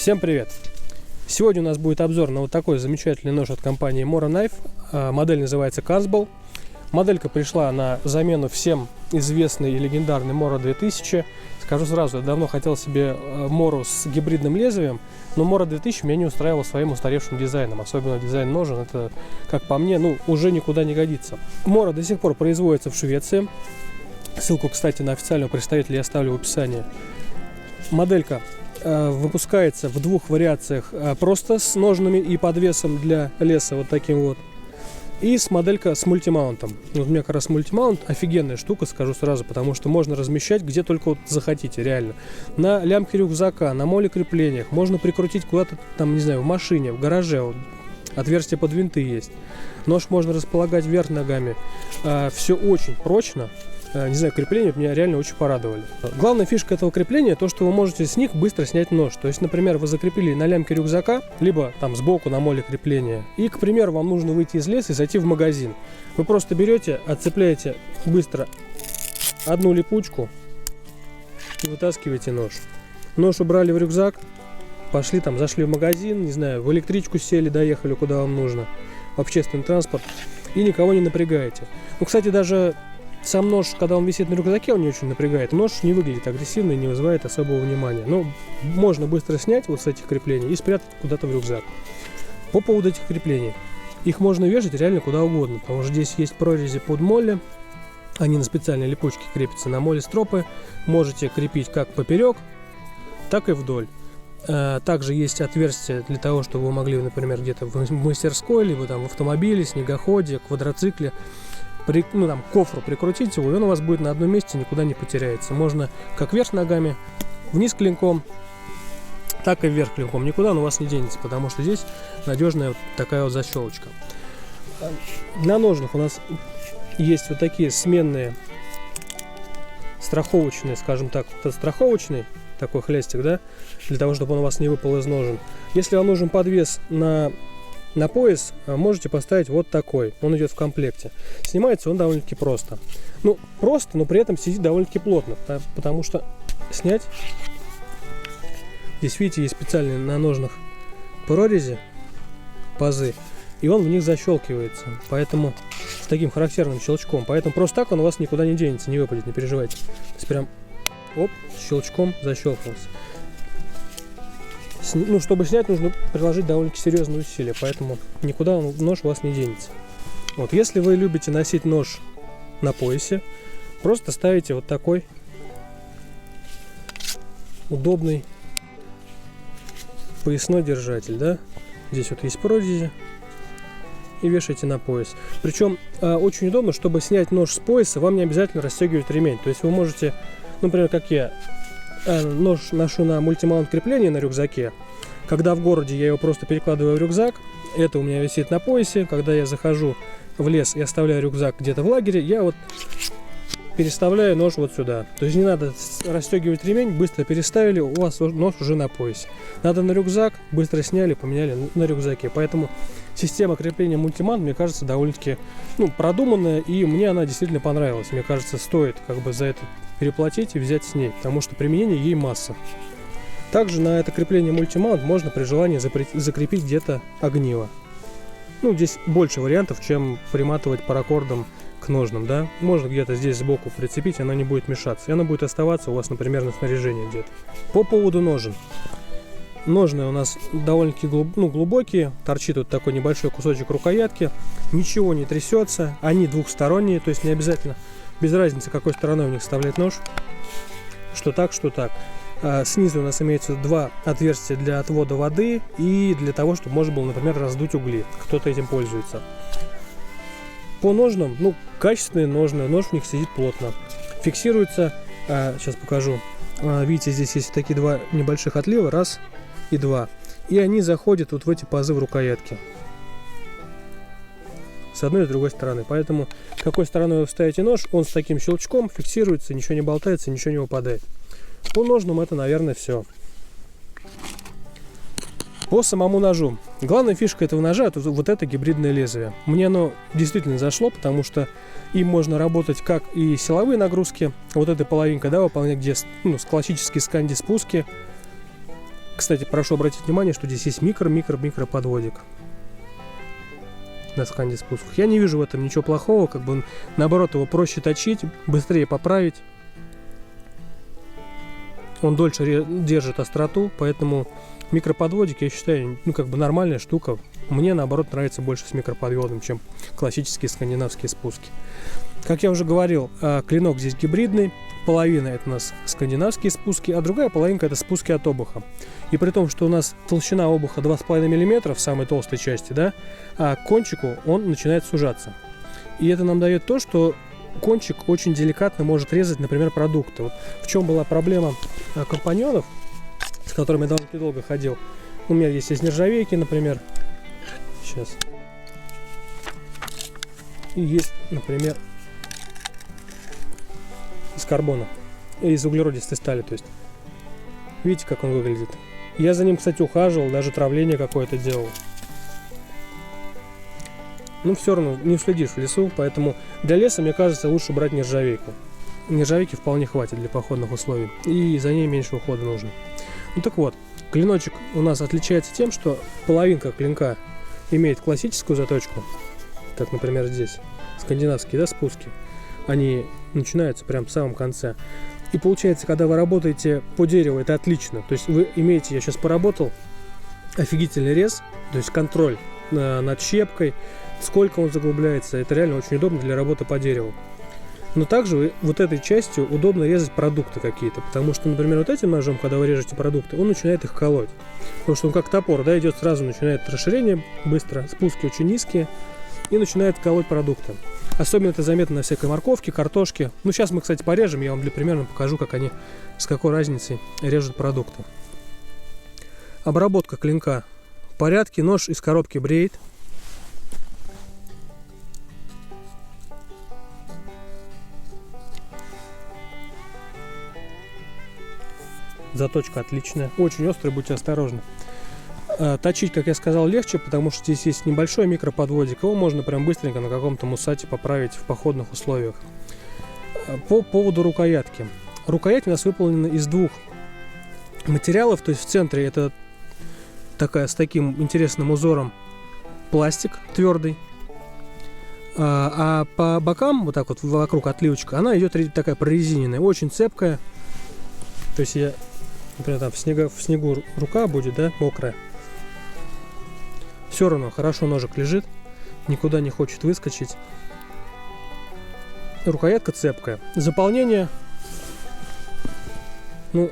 Всем привет! Сегодня у нас будет обзор на вот такой замечательный нож от компании Mora Knife. Модель называется Casball. Моделька пришла на замену всем известной и легендарной Mora 2000. Скажу сразу, я давно хотел себе Мору с гибридным лезвием, но Mora 2000 меня не устраивал своим устаревшим дизайном. Особенно дизайн ножен, это, как по мне, уже никуда не годится. Mora до сих пор производится в Швеции. Ссылку, кстати, на официального представителя я оставлю в описании. Моделька выпускается в двух вариациях: просто с ножными и подвесом для леса, вот таким вот, и с моделька с мультимаунтом. Вот у меня как раз мультимаунт офигенная штука, скажу сразу, потому что можно размещать где только вот захотите, реально. На лямке рюкзака, на моле креплениях, можно прикрутить куда-то там, не знаю, в машине, в гараже, вот, отверстия под винты есть. Нож можно располагать вверх ногами. Все очень прочно. Не знаю, крепления меня реально очень порадовали. Главная фишка этого крепления то, что вы можете с них быстро снять нож. То есть, например, вы закрепили на лямке рюкзака, либо там сбоку на моле крепления, и, к примеру, вам нужно выйти из леса и зайти в магазин. Вы просто берете, отцепляете быстро одну липучку и вытаскиваете нож. Нож убрали в рюкзак, пошли там, зашли в магазин, не знаю, в электричку сели, доехали куда вам нужно, в общественный транспорт, и никого не напрягаете. Ну, кстати, даже сам нож, когда он висит на рюкзаке, он не очень напрягает. Нож не выглядит агрессивно и не вызывает особого внимания. Но можно быстро снять вот с этих креплений и спрятать куда-то в рюкзак. По поводу этих креплений. Их можно вешать реально куда угодно, потому что здесь есть прорези под молли. Они на специальной липучке крепятся на моле стропы. Можете крепить как поперек, так и вдоль. Также есть отверстия для того, чтобы вы могли, например, где-то в мастерской, либо там в автомобиле, снегоходе, квадроцикле, к кофру прикрутить его, и он у вас будет на одном месте, никуда не потеряется. Можно как вверх ногами, вниз клинком, так и вверх клинком. Никуда он у вас не денется, потому что здесь надежная вот такая вот защелочка. На ножнах у нас есть вот такие сменные страховочные, скажем так, страховочный такой хлястик, да, для того, чтобы он у вас не выпал из ножен. Если вам нужен подвес на пояс, можете поставить вот такой. Он идет в комплекте. Снимается он довольно-таки просто. Просто, но при этом сидит довольно-таки плотно, потому что снять. Здесь, видите, есть специальные на ножнах прорези, пазы, и он в них защелкивается. Поэтому с таким характерным щелчком. Поэтому просто так он у вас никуда не денется, не выпадет, не переживайте. То есть прям оп, щелчком защелкнулся. Чтобы снять, нужно приложить довольно серьезные усилия, поэтому никуда нож у вас не денется. Вот, если вы любите носить нож на поясе, просто ставите вот такой удобный поясной держатель, да? Здесь вот есть прорези, и вешаете на пояс. Причем очень удобно, чтобы снять нож с пояса, вам не обязательно расстегивать ремень. То есть вы можете, например, как я, нож ношу на мультимаунт крепление на рюкзаке. Когда в городе, я его просто перекладываю в рюкзак. Это у меня висит на поясе. Когда я захожу в лес и оставляю рюкзак где-то в лагере, я вот переставляю нож вот сюда. То есть не надо расстегивать ремень, быстро переставили, у вас нож уже на поясе. Надо на рюкзак, быстро сняли, поменяли на рюкзаке. Поэтому система крепления мультимаунт, мне кажется, довольно-таки продуманная, и мне она действительно понравилась. Мне кажется, стоит за это переплатить и взять с ней, потому что применение ей масса. Также на это крепление мультимаунт можно при желании закрепить где-то огниво. Здесь больше вариантов, чем приматывать паракордом к ножным, да. Можно где-то здесь сбоку прицепить, оно не будет мешаться, и оно будет оставаться у вас, например, на снаряжении где-то. По поводу ножен. Ножны у нас довольно-таки глубокие, торчит вот такой небольшой кусочек рукоятки, ничего не трясется, они двухсторонние, то есть не обязательно, без разницы, какой стороной у них вставлять нож, что так, что так. Снизу у нас имеется два отверстия для отвода воды и для того, чтобы можно было, например, раздуть угли. Кто-то этим пользуется. По ножнам, качественные ножны, нож в них сидит плотно. Фиксируется, сейчас покажу. Видите, здесь есть такие два небольших отлива, раз и два. И они заходят вот в эти пазы в рукоятке. С одной и с другой стороны. Поэтому, какой стороной вы вставите нож, он с таким щелчком фиксируется, ничего не болтается, ничего не выпадает. По ножнам это, наверное, все. По самому ножу. Главная фишка этого ножа — это вот это гибридное лезвие. Мне оно действительно зашло, потому что им можно работать как и силовые нагрузки, вот этой половинкой, да, выполнять, где классические сканди-спуски, Кстати, прошу обратить внимание, что здесь есть микро подводик на сканде спусках. Я не вижу в этом ничего плохого, как бы наоборот его проще точить, быстрее поправить. Он дольше держит остроту, поэтому микроподводик, я считаю, ну как бы нормальная штука. Мне наоборот нравится больше с микроподводом, чем классические скандинавские спуски. Как я уже говорил, клинок здесь гибридный. Половина это у нас скандинавские спуски, а другая половинка это спуски от обуха. И при том, что у нас толщина обуха 2,5 мм в самой толстой части, да, а к кончику он начинает сужаться. И это нам дает то, что кончик очень деликатно может резать, например, продукты. Вот в чем была проблема компаньонов, с которыми я довольно долго ходил. У меня есть из нержавейки, например. Сейчас. И есть, например, из карбона, из углеродистой стали, то есть. Видите, как он выглядит? Я за ним, кстати, ухаживал, даже травление какое-то делал. Ну, все равно не уследишь в лесу, поэтому для леса, мне кажется, лучше брать нержавейку. Нержавейки вполне хватит для походных условий, и за ней меньше ухода нужно. Ну так вот, клиночек у нас отличается тем, что половинка клинка имеет классическую заточку, как, например, здесь, скандинавские, да, спуски. Они начинаются прямо в самом конце. И получается, когда вы работаете по дереву, это отлично. То есть вы имеете, я сейчас поработал, офигительный рез, то есть контроль над щепкой, сколько он заглубляется. Это реально очень удобно для работы по дереву. Но также вот этой частью удобно резать продукты какие-то. Потому что, например, вот этим ножом, когда вы режете продукты, он начинает их колоть. Потому что он как топор, да, идет сразу, начинает расширение быстро, спуски очень низкие и начинает колоть продукты. Особенно это заметно на всякой морковке, картошке. Ну, сейчас мы, кстати, порежем, я вам для примера покажу, как они, с какой разницей режут продукты. Обработка клинка в порядке, нож из коробки Braid. Заточка отличная, очень острый, будьте осторожны. Точить, как я сказал, легче, потому что здесь есть небольшой микроподводик. Его можно прям быстренько на каком-то мусате поправить в походных условиях. По поводу рукоятки. Рукоять у нас выполнена из двух материалов. То есть в центре это такая с таким интересным узором пластик твердый. А по бокам, вот так вот вокруг отливочка, она идет такая прорезиненная, очень цепкая. То есть я, например, там в снегу рука будет, да, мокрая. Все равно хорошо ножик лежит, никуда не хочет выскочить. Рукоятка цепкая. Заполнение, ну,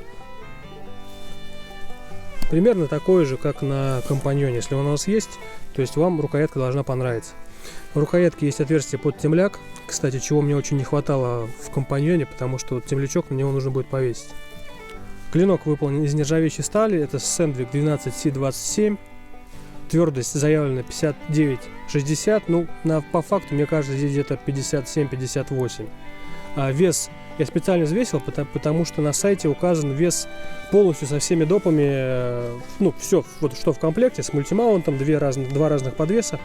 примерно такое же, как на компаньоне. Если он у вас есть, то есть вам рукоятка должна понравиться. В рукоятке есть отверстие под темляк. Кстати, чего мне очень не хватало в компаньоне, потому что вот темлячок на него нужно будет повесить. Клинок выполнен из нержавеющей стали. Это Sandvik 12C27. Твердость заявлена 59-60. Ну, по факту, мне кажется, здесь где-то 57-58. Вес я специально взвесил, потому что на сайте указан вес полностью со всеми допами. Ну, все, вот что в комплекте, с мультимаунтом, два разных подвеса.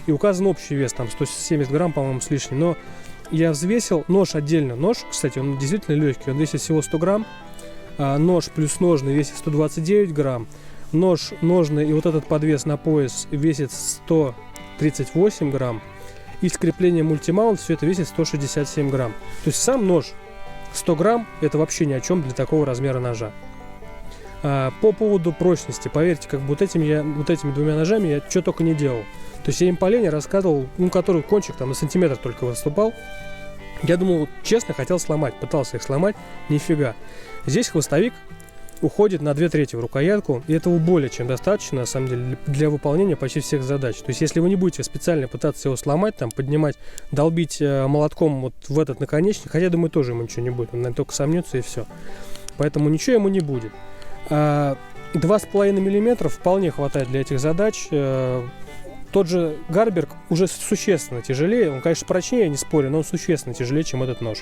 И указан общий вес, там 170 грамм, по-моему, с лишним. Но я взвесил нож отдельно. Нож, кстати, он действительно легкий, он весит всего 100 грамм. Нож плюс ножный весит 129 грамм. Нож, ножный и вот этот подвес на пояс весит 138 грамм. И скрепление мультимаунт все это весит 167 грамм. То есть сам нож 100 грамм это вообще ни о чем для такого размера ножа. По поводу прочности, поверьте, как бы вот этими двумя ножами я что только не делал. То есть я им по лени раскладывал, ну, который кончик там на сантиметр только выступал. Я думал, честно, хотел сломать, пытался их сломать, нифига. Здесь хвостовик уходит на 2/3 в рукоятку, и этого более чем достаточно, на самом деле, для выполнения почти всех задач. То есть, если вы не будете специально пытаться его сломать, там, поднимать, долбить молотком вот в этот наконечник, хотя, думаю, тоже ему ничего не будет, он, наверное, только сомнется и все. Поэтому ничего ему не будет. 2,5 мм вполне хватает для этих задач. Тот же Гарберг уже существенно тяжелее, он, конечно, прочнее, не спорю, но он существенно тяжелее, чем этот нож.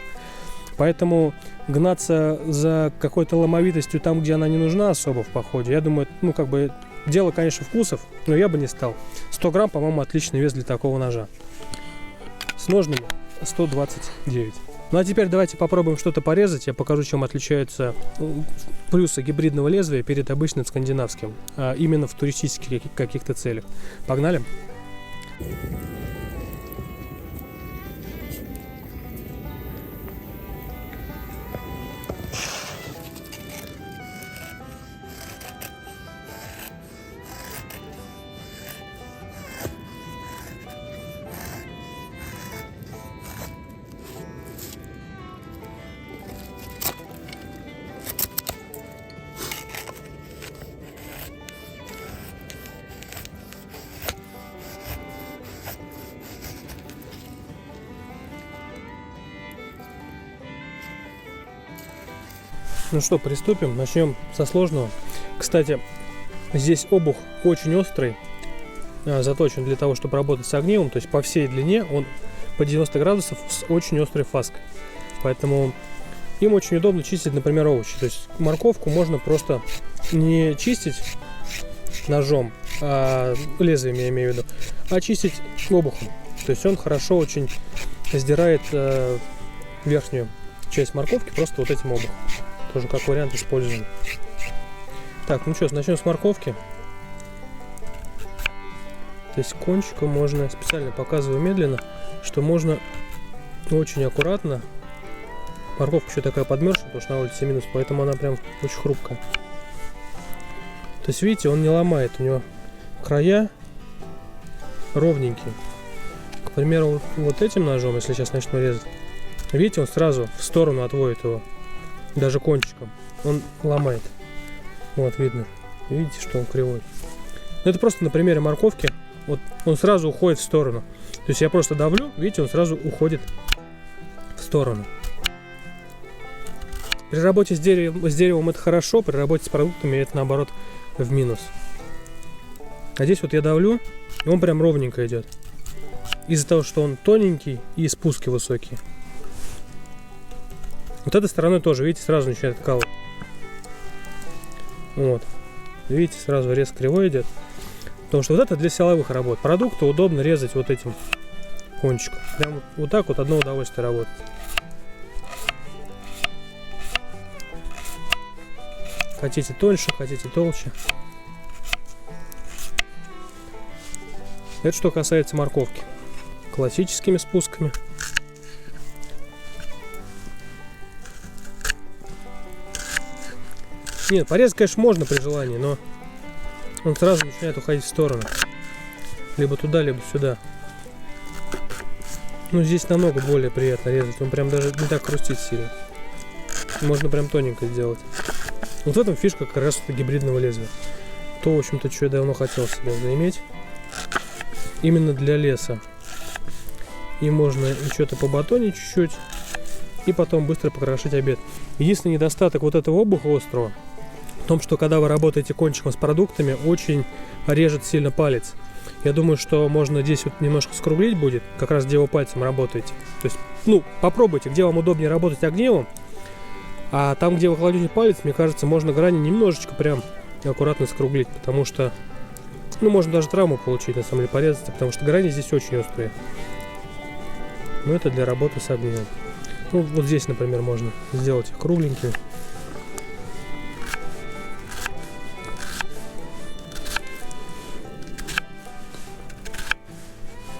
Поэтому гнаться за какой-то ломовитостью там, где она не нужна особо в походе, я думаю, ну, как бы, дело, конечно, вкусов, но я бы не стал. 100 грамм, по-моему, отличный вес для такого ножа. С ножными 129. Ну, а теперь давайте попробуем что-то порезать. Я покажу, чем отличается плюсы гибридного лезвия перед обычным скандинавским, именно в туристических каких-то целях. Погнали! Ну что, приступим. Начнем со сложного. Кстати, здесь обух очень острый, заточен для того, чтобы работать с огнивом. То есть по всей длине он по 90 градусов с очень острой фаской. Поэтому им очень удобно чистить, например, овощи. То есть морковку можно просто не чистить ножом, лезвием я имею в виду, а чистить обухом. То есть он хорошо очень сдирает верхнюю часть морковки просто вот этим обухом. Тоже как вариант использования. Так, ну что, начнем с морковки. То есть кончиком можно, специально показываю медленно, что можно очень аккуратно. Морковка еще такая подмерзшая, потому что на улице минус, поэтому она прям очень хрупкая. То есть видите, он не ломает, у него края ровненькие. К примеру, вот этим ножом, если сейчас начну резать, видите, он сразу в сторону отводит его. Даже кончиком он ломает. Вот видно. Видите, что он кривой. Но это просто на примере морковки. Вот он сразу уходит в сторону. То есть я просто давлю, видите, он сразу уходит в сторону. При работе с деревом это хорошо, при работе с продуктами это наоборот в минус. А здесь вот я давлю, и он прям ровненько идет. Из-за того, что он тоненький и спуски высокие. Вот этой стороной тоже, видите, сразу начинает колоть. Вот. Видите, сразу рез кривой идет. Потому что вот это для силовых работ. Продукты удобно резать вот этим кончиком. Прям вот так вот одно удовольствие работать. Хотите тоньше, хотите толще. Это что касается морковки. Классическими спусками. Нет, порезать, конечно, можно при желании, но он сразу начинает уходить в сторону. Либо туда, либо сюда. Ну, здесь намного более приятно резать. Он прям даже не так хрустит сильно. Можно прям тоненько сделать. Вот в этом фишка как раз гибридного лезвия. То, в общем-то, что я давно хотел себе заиметь. Именно для леса. И можно что-то побатонить чуть-чуть. И потом быстро покрошить обед. Единственный недостаток вот этого обуха острого в том, что когда вы работаете кончиком с продуктами, очень режет сильно палец. Я думаю, что можно здесь вот немножко скруглить будет, как раз где вы пальцем работаете. То есть, ну, попробуйте, где вам удобнее работать огнивом, а там, где вы кладете палец, мне кажется, можно грани немножечко прям аккуратно скруглить, потому что, ну, можно даже травму получить, на самом деле, порезаться, потому что грани здесь очень острые. Но это для работы с огнивом. Ну, вот здесь, например, можно сделать их кругленькими.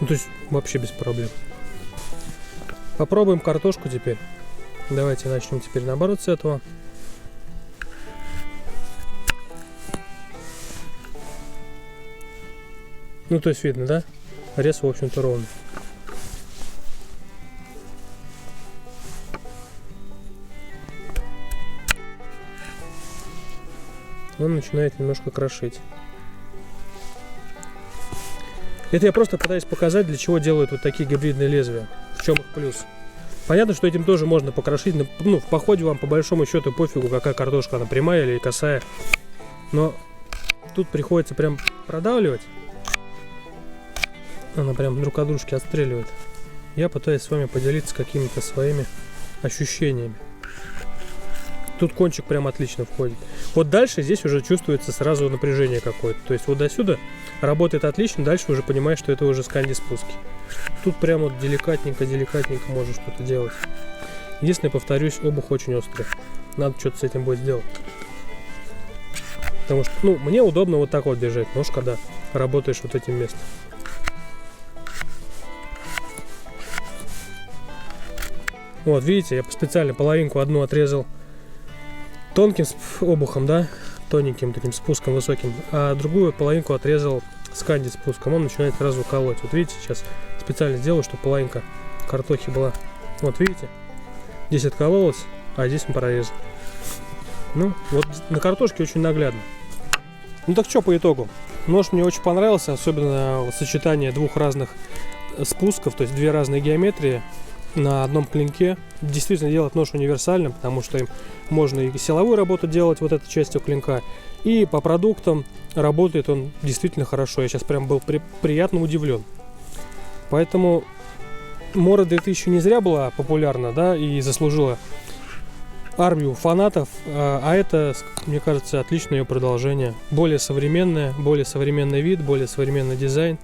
Ну, то есть вообще без проблем. Попробуем картошку теперь. Давайте начнем теперь наоборот с этого. Ну, то есть видно, да? Рез, в общем-то, ровный. Он начинает немножко крошить. Это я просто пытаюсь показать, для чего делают вот такие гибридные лезвия. В чем их плюс. Понятно, что этим тоже можно покрошить. Ну, в походе вам по большому счету пофигу, какая картошка, она прямая или косая. Но тут приходится прям продавливать. Она прям друг от дружки отстреливает. Я пытаюсь с вами поделиться какими-то своими ощущениями. Тут кончик прям отлично входит. Вот дальше здесь уже чувствуется сразу напряжение какое-то. То есть вот до сюда работает отлично, дальше уже понимаешь, что это уже сканди-спуски. Тут прям вот деликатненько можно что-то делать. Единственное, повторюсь, обух очень острый. Надо что-то с этим будет сделать. Потому что, ну, мне удобно вот так вот держать нож, когда работаешь вот этим местом. Вот, видите, я специально половинку одну отрезал тонким обухом, да, тоненьким таким спуском высоким, а другую половинку отрезал с канди спуском. Он начинает сразу колоть. Вот видите, сейчас специально сделаю, чтобы половинка картохи была. Вот видите, здесь откололась, а здесь он прорезал. Ну, вот на картошке очень наглядно. Ну так что по итогу? Нож мне очень понравился, особенно сочетание двух разных спусков, то есть две разные геометрии на одном клинке. Действительно делает нож универсальным, потому что им можно и силовую работу делать вот этой частью клинка, и по продуктам работает он действительно хорошо. Я сейчас прям был приятно удивлен. Поэтому Мора 2000 не зря была популярна, да, и заслужила армию фанатов, а это, мне кажется, отличное ее продолжение. Более современный вид, более современный дизайн.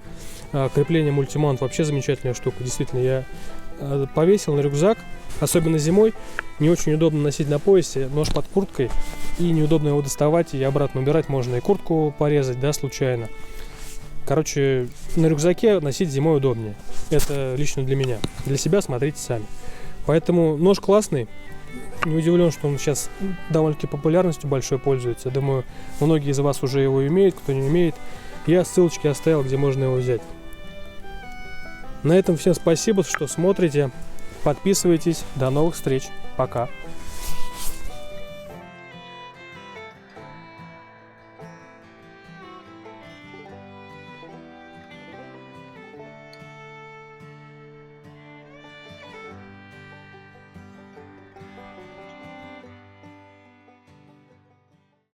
Крепление мультимаунт вообще замечательная штука. Действительно, я повесил на рюкзак, особенно зимой. Не очень удобно носить на поясе, нож под курткой, и неудобно его доставать и обратно убирать. Можно и куртку порезать, да, случайно. Короче, на рюкзаке носить зимой удобнее. Это лично для меня. Для себя смотрите сами. Поэтому нож классный. Не удивлен, что он сейчас довольно-таки популярностью большой пользуется. Думаю, многие из вас уже его имеют, кто не имеет. Я ссылочки оставил, где можно его взять. На этом всем спасибо, что смотрите. Подписывайтесь. До новых встреч. Пока.